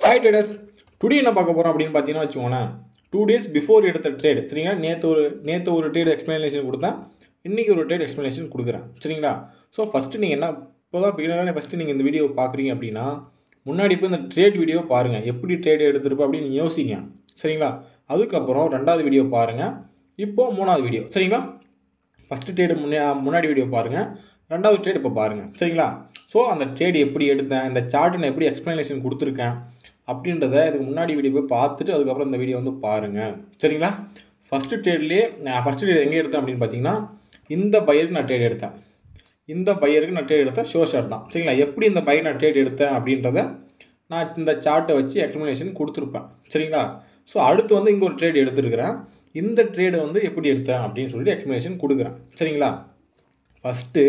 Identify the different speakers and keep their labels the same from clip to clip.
Speaker 1: Hi traders, today என்ன பார்க்க போகிறோம் அப்படின்னு பார்த்தீங்கன்னா வச்சுக்கோங்களேன், 2 days பிஃபோர் எடுத்த ட்ரேடு சரிங்களா. நேற்று ஒரு ட்ரேடு எக்ஸ்ப்ளனேஷன் கொடுத்தேன், இன்றைக்கி ஒரு ட்ரேட் எக்ஸ்ப்ளனேஷன் கொடுக்குறேன் சரிங்களா. ஸோ ஃபஸ்ட்டு நீங்கள் என்ன இப்போ தான் பிகினரான ஃபஸ்ட்டு நீங்கள் இந்த வீடியோ பார்க்குறீங்க அப்படின்னா முன்னாடி போய் இந்த ட்ரேட் வீடியோ பாருங்கள், எப்படி ட்ரேட் எடுத்துருப்போம் அப்படின்னு யோசிங்க சரிங்களா. அதுக்கப்புறம் 2வது வீடியோ பாருங்கள், இப்போது 3வது வீடியோ சரிங்களா. ஃபஸ்ட்டு ட்ரேடு முன்னாடி வீடியோ பாருங்கள், 2வது ட்ரேட் இப்போ பாருங்கள் சரிங்களா. ஸோ அந்த ட்ரேட் எப்படி எடுத்தேன், இந்த சார்ட்டு நான் எப்படி எக்ஸ்ப்ளனேஷன் கொடுத்துருக்கேன் அப்படின்றத இதுக்கு முன்னாடி வீடியோ போய் பார்த்துட்டு அதுக்கப்புறம் இந்த வீடியோ வந்து பாருங்கள் சரிங்களா. ஃபஸ்ட்டு ட்ரேட்லேயே நான் ஃபஸ்ட்டு ட்ரேட் எங்கே எடுத்தேன் அப்படின்னு பார்த்தீங்கன்னா, இந்த பையருக்கு நான் ட்ரேட் எடுத்தேன், இந்த பையருக்கு நான் ட்ரேட் எடுத்தேன், ஷோ ஷார்ட் தான் சரிங்களா. எப்படி இந்த பையர் நான் ட்ரேட் எடுத்தேன் அப்படின்றத நான் இந்த சார்ட்டை வச்சு எக்ஸ்ப்ளனேஷன் கொடுத்துருப்பேன் சரிங்களா. ஸோ அடுத்து வந்து இங்கே ஒரு ட்ரேட் எடுத்துருக்கிறேன், இந்த ட்ரேடு வந்து எப்படி எடுத்தேன் அப்படின்னு சொல்லிட்டு எக்ஸ்ப்ளனேஷன் கொடுக்குறேன் சரிங்களா. ஃபஸ்ட்டு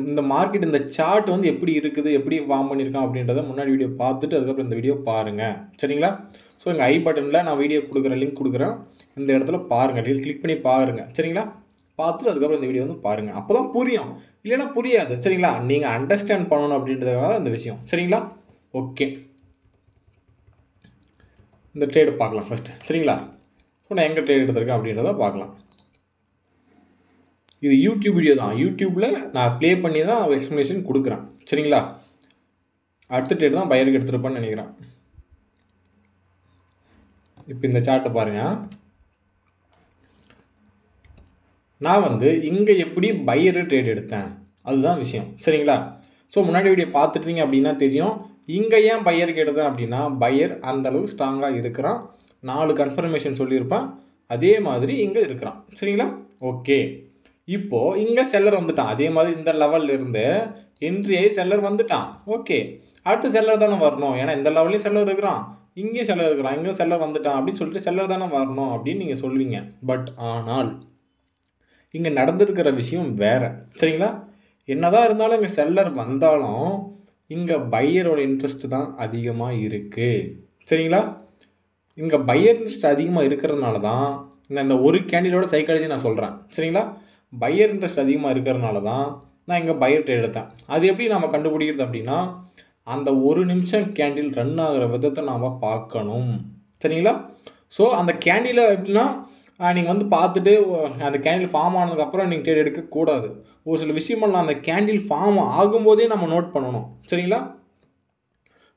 Speaker 1: இந்த மார்க்கெட் இந்த சார்ட் வந்து எப்படி இருக்குது, எப்படி ஃபார்ம் பண்ணியிருக்கான் அப்படின்றத முன்னாடி வீடியோ பார்த்துட்டு அதுக்கப்புறம் இந்த வீடியோ பாருங்கள் சரிங்களா. ஸோ எங்கள் ஐ பட்டனில் நான் வீடியோ கொடுக்குறேன், லிங்க் கொடுக்குறேன், இந்த இடத்துல பாருங்கள், கிளிக் பண்ணி பாருங்கள் சரிங்களா. பார்த்துட்டு அதுக்கப்புறம் இந்த வீடியோ வந்து பாருங்கள், அப்போ தான் புரியும், இல்லைன்னா புரியாது சரிங்களா. நீங்கள் அண்டர்ஸ்டாண்ட் பண்ணணும் அப்படின்றதுக்காக இந்த விஷயம் சரிங்களா. ஓகே, இந்த ட்ரேடு பார்க்கலாம் ஃபஸ்ட்டு சரிங்களா. ஸோ நான் எங்கே ட்ரேட் எடுத்திருக்கேன் அப்படின்றத பார்க்கலாம். இது யூடியூப் வீடியோ தான், யூடியூப்பில் நான் ப்ளே பண்ணி தான் எக்ஸ்ப்ளனேஷன் கொடுக்குறேன் சரிங்களா. அடுத்த ட்ரேட் தான் பையருக்கு எடுத்துருப்பேன்னு நினைக்கிறேன். இப்போ இந்த சார்ட்டை பாருங்கள், நான் வந்து இங்கே எப்படி பையரு ட்ரேட் எடுத்தேன் அதுதான் விஷயம் சரிங்களா. ஸோ முன்னாடி வீடியோ பார்த்துட்டீங்க அப்படின்னா தெரியும், இங்கே ஏன் பையருக்கு எடுத்தேன் அப்படின்னா பையர் அந்தளவு ஸ்ட்ராங்காக இருக்கிறான், 4 கன்ஃபர்மேஷன் சொல்லியிருப்பேன், அதே மாதிரி இங்கே இருக்கிறான் சரிங்களா. ஓகே, இப்போது இங்கே செல்லர் வந்துட்டான், அதே மாதிரி இந்த லெவலில் இருந்து என்ட்ரியை செல்லர் வந்துட்டான். ஓகே, அடுத்து செல்லர் தானே வரணும், ஏன்னா இந்த லெவல்லையும் செல்லர் இருக்கிறான், இங்கேயும் செல்லர் இருக்கிறான், இங்கேயும் செல்லர் வந்துட்டான் அப்படின்னு சொல்லிட்டு செல்லர் தானே வரணும் அப்படின்னு நீங்கள் சொல்லுவீங்க. பட் ஆனால் இங்கே நடந்திருக்கிற விஷயம் வேறு சரிங்களா. என்னதான் இருந்தாலும் இங்கே செல்லர் வந்தாலும் இங்கே பையரோட இன்ட்ரெஸ்ட் தான் அதிகமாக இருக்குது சரிங்களா. இங்கே பையர் இன்ட்ரெஸ்ட் அதிகமாக இருக்கிறதுனால தான் இந்த ஒரு கேண்டிலோட சைக்காலஜி நான் சொல்கிறேன் சரிங்களா. பையர் இன்ட்ரெஸ்ட் அதிகமாக இருக்கிறதுனால தான் நான் இங்கே பையர் ட்ரேட் எடுத்தேன். அது எப்படி நம்ம கண்டுபிடிக்கிறது அப்படின்னா, அந்த 1 நிமிஷம் கேண்டில் ரன் ஆகிற விதத்தை நாம் பார்க்கணும் சரிங்களா. ஸோ அந்த கேண்டிலை எப்படின்னா நீங்கள் வந்து பார்த்துட்டு அந்த கேண்டில் ஃபார்ம் ஆனதுக்கப்புறம் நீங்கள் ட்ரேட் எடுக்கக்கூடாது. ஒரு சில விஷயமெல்லாம் அந்த கேண்டில் ஃபார்ம் ஆகும்போதே நம்ம நோட் பண்ணணும் சரிங்களா.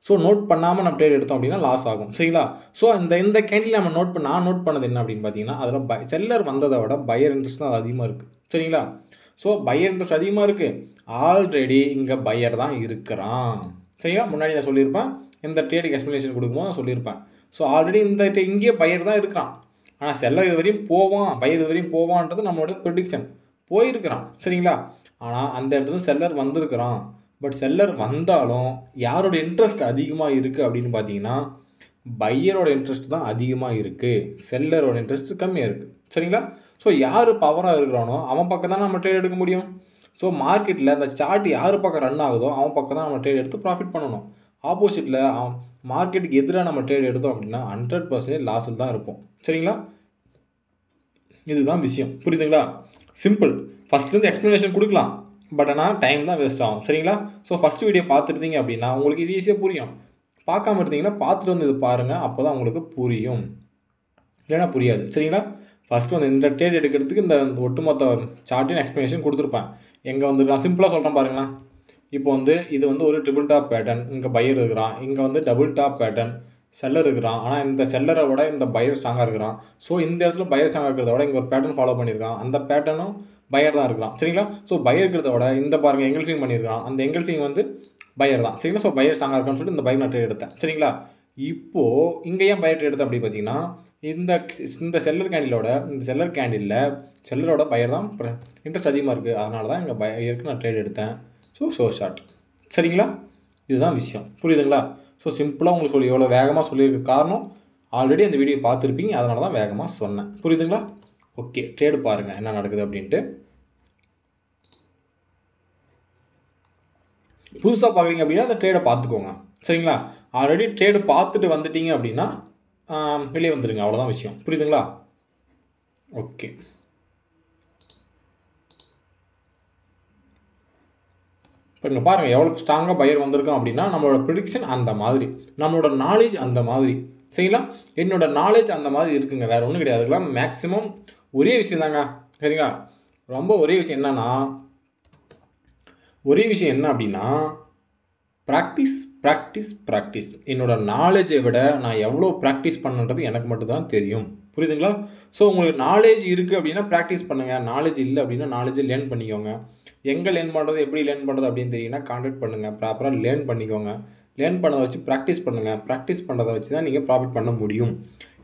Speaker 1: ஸோ நோட் பண்ணாமல் நம்ம ட்ரேட் எடுத்தோம் அப்படின்னா லாஸ் ஆகும் சரிங்களா. ஸோ இந்த கேண்டில் நம்ம நான் நோட் பண்ணது என்ன அப்படின்னு பார்த்தீங்கன்னா, அதில் செல்லர் வந்ததை விட பையர் இன்ட்ரெஸ்ட் தான் அதிகமாக இருக்குது சரிங்களா. ஸோ பையர் இன்ட்ரெஸ்ட் அதிகமாக இருக்குது, ஆல்ரெடி இங்கே பையர் தான் இருக்கிறான் சரிங்களா. முன்னாடி நான் சொல்லியிருப்பேன், இந்த ட்ரேடுக்கு எக்ஸ்ப்ளனேஷன் கொடுக்கும்போது நான் சொல்லியிருப்பேன். ஸோ ஆல்ரெடி இங்கேயே பையர் தான் இருக்கிறான், ஆனால் செல்லர் இது வரையும் போவான், பையர் இது வரையும் போவான்றது நம்மளோட ப்ரெடிக்ஷன், போயிருக்கிறான் சரிங்களா. ஆனால் அந்த இடத்துல செல்லர் வந்திருக்கிறான். பட் செல்லர் வந்தாலும் யாரோட இன்ட்ரெஸ்ட் அதிகமாக இருக்குது அப்படின்னு பார்த்தீங்கன்னா பையரோட இன்ட்ரெஸ்ட் தான் அதிகமாக இருக்குது, செல்லரோட இன்ட்ரெஸ்ட் கம்மியாக இருக்குது சரிங்களா. ஸோ யார் பவராக இருக்கிறானோ அவன் பக்கம் தான் நம்ம ட்ரேட் எடுக்க முடியும். ஸோ மார்க்கெட்டில் அந்த சார்ட் யார் பக்கம் ரன் ஆகுதோ அவன் பக்கம் தான் நம்ம ட்ரேட் எடுத்து ப்ராஃபிட் பண்ணணும். ஆப்போசிட்டில் மார்க்கெட்டுக்கு எதிராக நம்ம ட்ரேட் எடுத்தோம் அப்படின்னா 100% லாஸில் தான் இருப்போம் சரிங்களா. இதுதான் விஷயம், புரியுதுங்களா. சிம்பிள், ஃபஸ்ட்லேருந்து எக்ஸ்ப்ளனேஷன் கொடுக்கலாம், பட் ஆனால் டைம் தான் வேஸ்ட் ஆகும் சரிங்களா. ஸோ ஃபஸ்ட்டு வீடியோ பார்த்துருந்தீங்க அப்படின்னா உங்களுக்கு இது ஈஸியாக புரியும். பார்க்காம இருந்தீங்கன்னா பார்த்துட்டு வந்து இது பாருங்கள், அப்போ தான் உங்களுக்கு புரியும், இல்லைன்னா புரியாது சரிங்களா. ஃபஸ்ட்டு வந்து இந்த ட்ரேட் எடுக்கிறதுக்கு இந்த ஒட்டுமொத்த சார்ட்டின் எக்ஸ்ப்ளனேஷன் கொடுத்துருப்பேன். எங்கே வந்துருக்கான் சிம்பிளாக சொல்கிறேன் பாருங்களா. இப்போ வந்து இது வந்து ஒரு ட்ரிபிள் டாப் பேட்டர்ன், இங்கே பையர் இருக்கிறான், இங்கே வந்து டபுள் டாப் பேட்டர்ன், செல்லர் இருக்கிறான், ஆனால் இந்த செல்லரை விட இந்த பையர் ஸ்ட்ராங்காக இருக்கிறான். ஸோ இந்த இடத்துல பையர் ஸ்ட்ராங்காக இருக்கிறத விட இங்கே ஒரு பேட்டர்ன் ஃபாலோ பண்ணியிருக்கான், அந்த பேட்டர்னும் பையர் தான் இருக்கிறான் சரிங்களா. ஸோ பையர் இருக்கிறத விட இந்த பாருங்கள் எங்கல்ஃபிங் பண்ணியிருக்கான், அந்த எங்கல்ஃபிங் வந்து பையர் தான் சரிங்களா. ஸோ பையர் ஸ்ட்ராங்காக இருக்கான்னு சொல்லிட்டு இந்த பையர் நான் ட்ரேட் எடுத்தேன் சரிங்களா. இப்போது இங்கே ஏன் பையர் ட்ரேட் எடுத்தேன் அப்படி பார்த்தீங்கன்னா, இந்த செல்லர் கேண்டிலில் செல்லரோட பையர் தான் இன்ட்ரெஸ்ட் அதிகமாக இருக்குது, அதனால தான் இங்கே பையருக்கு நான் ட்ரேட் எடுத்தேன். ஷோ ஷார்ட் சரிங்களா. இதுதான் விஷயம், புரியுதுங்களா. ஸோ சிம்பிளாக உங்களுக்கு எவ்வளோ வேகமாக சொல்லியிருக்க காரணம் ஆல்ரெடி அந்த வீடியோ பார்த்துருப்பீங்க, அதனால தான் வேகமாக சொன்னேன், புரியுதுங்களா. ஓகே, ட்ரேடு பாருங்கள் என்ன நடக்குது அப்படின்ட்டு. புதுசாக பார்க்குறீங்க அப்படின்னா அந்த ட்ரேடை பார்த்துக்கோங்க சரிங்களா. ஆல்ரெடி ட்ரேடு பார்த்துட்டு வந்துட்டீங்க அப்படின்னா வெளியே வந்துடுங்க, அவ்வளோதான் விஷயம், புரியுதுங்களா. ஓகே, இப்போ இங்கே பாருங்கள் எவ்வளோ ஸ்ட்ராங்காக பையர் வந்திருக்கோம் அப்படின்னா நம்மளோட ப்ரிடிக்ஷன் அந்த மாதிரி, நம்மளோட நாலேஜ் அந்த மாதிரி. சரிங்களா? என்னோட நாலேஜ் அந்த மாதிரி இருக்குங்க, வேறு ஒன்றும் கிடையாது. அதுக்கெல்லாம் மேக்ஸிமம் ஒரே விஷயம் தாங்க. சரிங்களா? ரொம்ப ஒரே விஷயம் என்னன்னா, ஒரே விஷயம் என்ன அப்படின்னா ப்ராக்டிஸ் ப்ராக்டிஸ் ப்ராக்டிஸ். என்னோட நாலேஜை விட நான் எவ்வளோ ப்ராக்டிஸ் பண்ணுன்றது எனக்கு மட்டும்தான் தெரியும். புரியுதுங்களா? ஸோ உங்களுக்கு நாலேஜ் இருக்குது அப்படின்னா ப்ராக்டிஸ் பண்ணுங்கள். நாலேஜ் இல்லை அப்படின்னா நாலேஜை லேர்ன் பண்ணிக்கோங்க. எங்கே லேர்ன் பண்ணுறது, எப்படி லேர்ன் பண்ணுறது அப்படின்னு தெரியுன்னா கான்டாக்ட் பண்ணுங்கள். ப்ராப்பராக லேர்ன் பண்ணிக்கோங்க. லேர்ன் பண்ணதை வச்சு ப்ராக்டிஸ் பண்ணுங்கள். ப்ராக்டிஸ் பண்ணுறதை வச்சு தான் நீங்கள் ப்ராஃபிட் பண்ண முடியும்.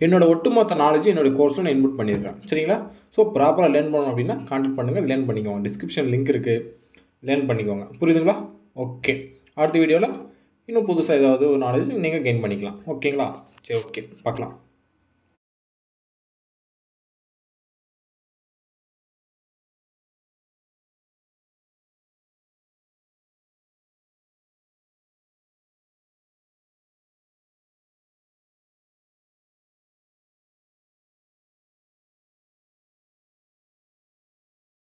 Speaker 1: என்னோடய ஒட்டுமொத்த நாலேஜ் என்னோடய கோர்ஸில் நான் இன்புட் பண்ணியிருக்கேன். சரிங்களா? ஸோ ப்ராப்பராக லேர்ன் பண்ணணும் அப்படின்னா கான்டாக்ட் பண்ணுங்கள், லேர்ன் பண்ணிக்கோங்க. டிஸ்கிரிப்ஷன் லிங்க் இருக்குது, லேர்ன் பண்ணிக்கோங்க. புரியுதுங்களா? ஓகே. அடுத்த வீடியோவில் இன்னும் புதுசாக ஏதாவது ஒரு நாலேஜ் நீங்கள் கெயின் பண்ணிக்கலாம். ஓகேங்களா? சரி, ஓகே, பார்க்கலாம்.